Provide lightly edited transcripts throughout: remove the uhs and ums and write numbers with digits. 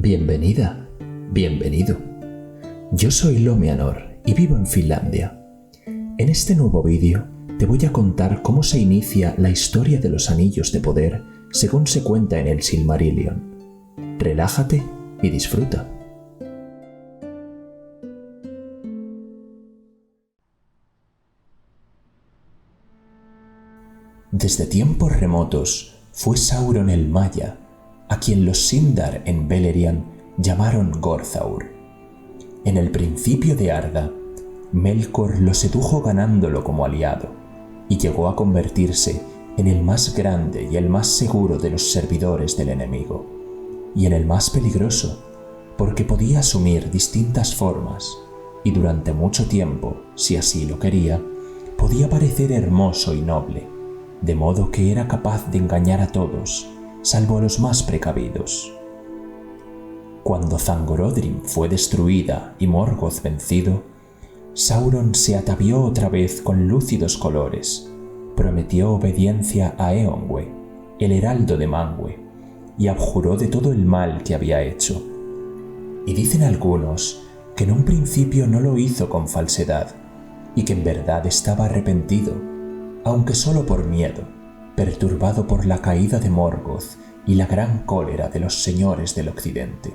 Bienvenida, bienvenido. Yo soy Lomianor y vivo en Finlandia. En este nuevo vídeo te voy a contar cómo se inicia la historia de los Anillos de Poder según se cuenta en el Silmarillion. Relájate y disfruta. Desde tiempos remotos fue Sauron el Maya, a quien los Sindar en Beleriand llamaron Gorthaur. En el principio de Arda, Melkor lo sedujo ganándolo como aliado, y llegó a convertirse en el más grande y el más seguro de los servidores del enemigo, y en el más peligroso, porque podía asumir distintas formas, y durante mucho tiempo, si así lo quería, podía parecer hermoso y noble, de modo que era capaz de engañar a todos, salvo a los más precavidos. Cuando Zangorodrim fue destruida y Morgoth vencido, Sauron se atavió otra vez con lúcidos colores, prometió obediencia a Eonwe, el heraldo de Manwë, y abjuró de todo el mal que había hecho. Y dicen algunos que en un principio no lo hizo con falsedad, y que en verdad estaba arrepentido, aunque solo por miedo, perturbado por la caída de Morgoth y la gran cólera de los señores del occidente.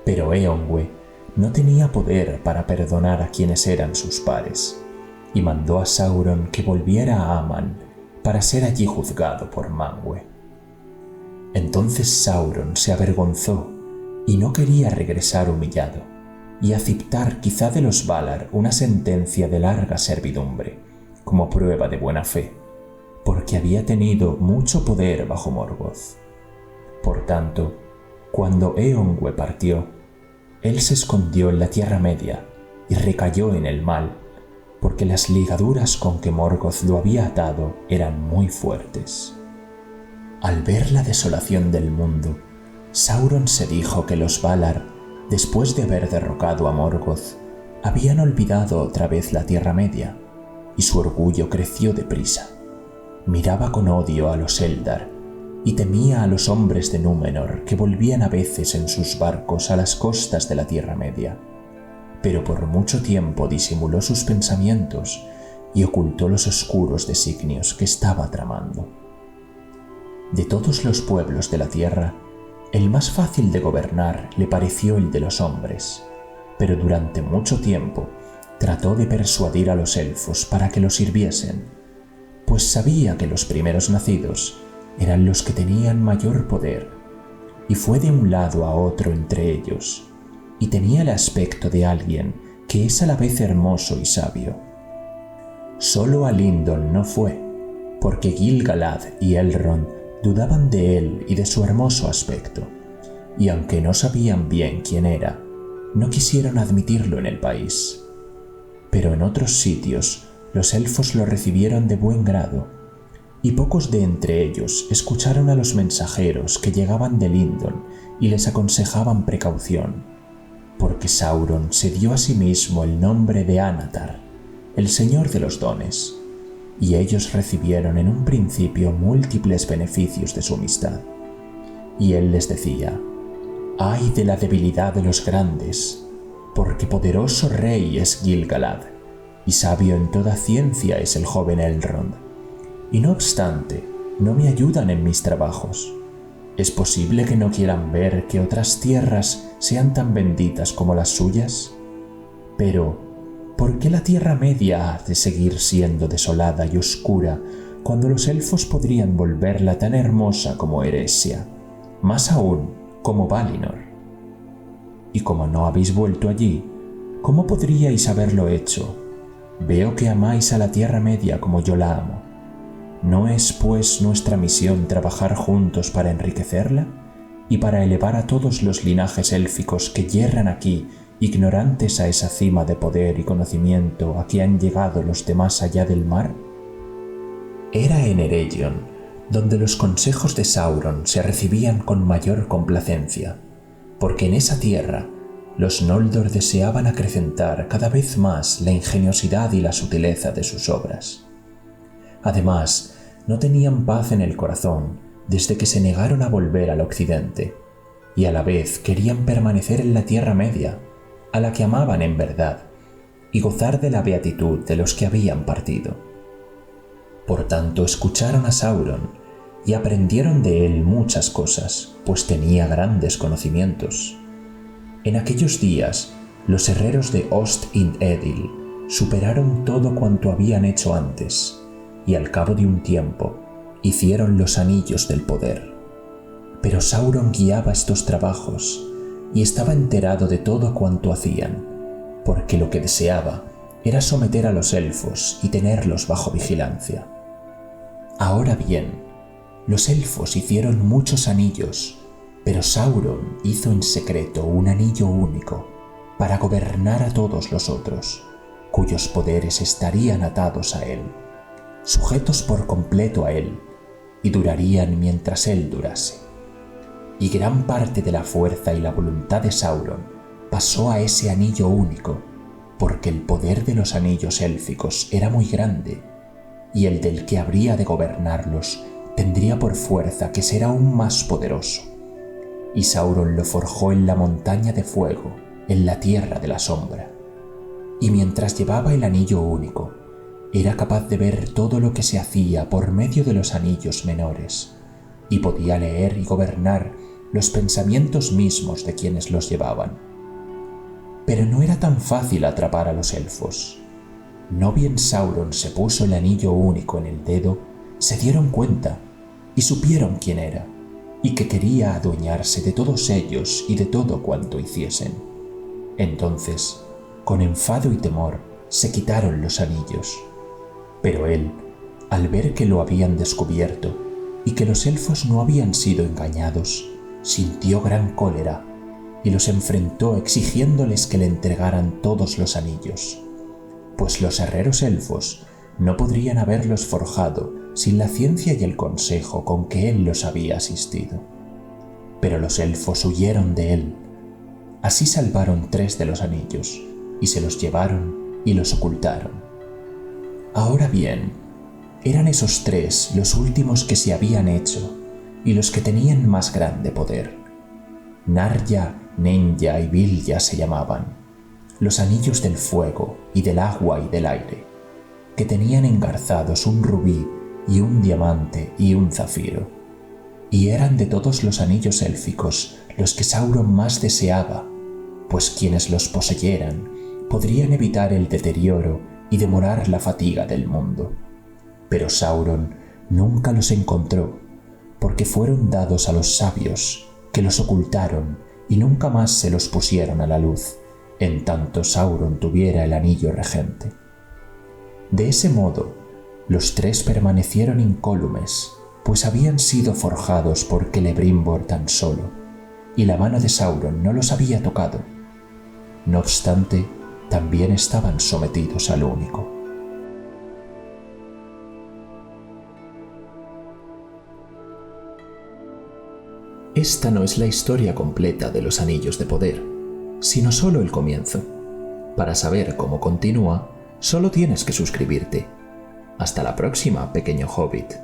Pero Eonwe no tenía poder para perdonar a quienes eran sus pares, y mandó a Sauron que volviera a Aman para ser allí juzgado por Manwë. Entonces Sauron se avergonzó y no quería regresar humillado y aceptar quizá de los Valar una sentencia de larga servidumbre como prueba de buena fe, porque había tenido mucho poder bajo Morgoth. Por tanto, cuando Eonwe partió, él se escondió en la Tierra Media y recayó en el mal, porque las ligaduras con que Morgoth lo había atado eran muy fuertes. Al ver la desolación del mundo, Sauron se dijo que los Valar, después de haber derrocado a Morgoth, habían olvidado otra vez la Tierra Media, y su orgullo creció deprisa. Miraba con odio a los Eldar y temía a los hombres de Númenor que volvían a veces en sus barcos a las costas de la Tierra Media, pero por mucho tiempo disimuló sus pensamientos y ocultó los oscuros designios que estaba tramando. De todos los pueblos de la tierra, el más fácil de gobernar le pareció el de los hombres, pero durante mucho tiempo trató de persuadir a los elfos para que lo sirviesen, pues sabía que los primeros nacidos eran los que tenían mayor poder, y fue de un lado a otro entre ellos, y tenía el aspecto de alguien que es a la vez hermoso y sabio. Solo a Lindon no fue, porque Gil-galad y Elrond dudaban de él y de su hermoso aspecto, y aunque no sabían bien quién era, no quisieron admitirlo en el país. Pero en otros sitios los elfos lo recibieron de buen grado, y pocos de entre ellos escucharon a los mensajeros que llegaban de Lindon y les aconsejaban precaución, porque Sauron se dio a sí mismo el nombre de Anatar, el Señor de los Dones, y ellos recibieron en un principio múltiples beneficios de su amistad. Y él les decía: «Ay de la debilidad de los grandes, porque poderoso rey es Gil-galad, y sabio en toda ciencia es el joven Elrond. Y no obstante, no me ayudan en mis trabajos. ¿Es posible que no quieran ver que otras tierras sean tan benditas como las suyas? Pero, ¿por qué la Tierra Media ha de seguir siendo desolada y oscura cuando los elfos podrían volverla tan hermosa como Eresia, más aún como Valinor? Y como no habéis vuelto allí, ¿cómo podríais haberlo hecho? Veo que amáis a la Tierra Media como yo la amo. ¿No es, pues, nuestra misión trabajar juntos para enriquecerla y para elevar a todos los linajes élficos que yerran aquí, ignorantes a esa cima de poder y conocimiento a que han llegado los de más allá del mar?» Era en Eregion donde los consejos de Sauron se recibían con mayor complacencia, porque en esa tierra los Noldor deseaban acrecentar cada vez más la ingeniosidad y la sutileza de sus obras. Además, no tenían paz en el corazón desde que se negaron a volver al occidente, y a la vez querían permanecer en la Tierra Media, a la que amaban en verdad, y gozar de la beatitud de los que habían partido. Por tanto, escucharon a Sauron y aprendieron de él muchas cosas, pues tenía grandes conocimientos. En aquellos días, los herreros de Ost-in-Edil superaron todo cuanto habían hecho antes, y al cabo de un tiempo hicieron los anillos del poder. Pero Sauron guiaba estos trabajos y estaba enterado de todo cuanto hacían, porque lo que deseaba era someter a los elfos y tenerlos bajo vigilancia. Ahora bien, los elfos hicieron muchos anillos, pero Sauron hizo en secreto un anillo único para gobernar a todos los otros, cuyos poderes estarían atados a él, sujetos por completo a él, y durarían mientras él durase. Y gran parte de la fuerza y la voluntad de Sauron pasó a ese anillo único, porque el poder de los anillos élficos era muy grande, y el del que habría de gobernarlos tendría por fuerza que ser aún más poderoso. Y Sauron lo forjó en la montaña de fuego, en la tierra de la sombra. Y mientras llevaba el anillo único, era capaz de ver todo lo que se hacía por medio de los anillos menores, y podía leer y gobernar los pensamientos mismos de quienes los llevaban. Pero no era tan fácil atrapar a los elfos. No bien Sauron se puso el anillo único en el dedo, se dieron cuenta y supieron quién era, y que quería adueñarse de todos ellos y de todo cuanto hiciesen. Entonces, con enfado y temor, se quitaron los anillos. Pero él, al ver que lo habían descubierto y que los elfos no habían sido engañados, sintió gran cólera y los enfrentó exigiéndoles que le entregaran todos los anillos, pues los herreros elfos no podrían haberlos forjado sin la ciencia y el consejo con que él los había asistido. Pero los elfos huyeron de él. Así salvaron 3 de los anillos y se los llevaron y los ocultaron. Ahora bien, eran esos 3 los últimos que se habían hecho y los que tenían más grande poder. Narya, Nenya y Vilya se llamaban, los anillos del fuego y del agua y del aire, que tenían engarzados un rubí y un diamante y un zafiro, y eran de todos los anillos élficos los que Sauron más deseaba, pues quienes los poseyeran podrían evitar el deterioro y demorar la fatiga del mundo. Pero Sauron nunca los encontró, porque fueron dados a los sabios, que los ocultaron y nunca más se los pusieron a la luz, en tanto Sauron tuviera el anillo regente. De ese modo, los 3 permanecieron incólumes, pues habían sido forjados por Celebrimbor tan solo, y la mano de Sauron no los había tocado. No obstante, también estaban sometidos al único. Esta no es la historia completa de los Anillos de Poder, sino solo el comienzo. Para saber cómo continúa, solo tienes que suscribirte. Hasta la próxima, pequeño hobbit.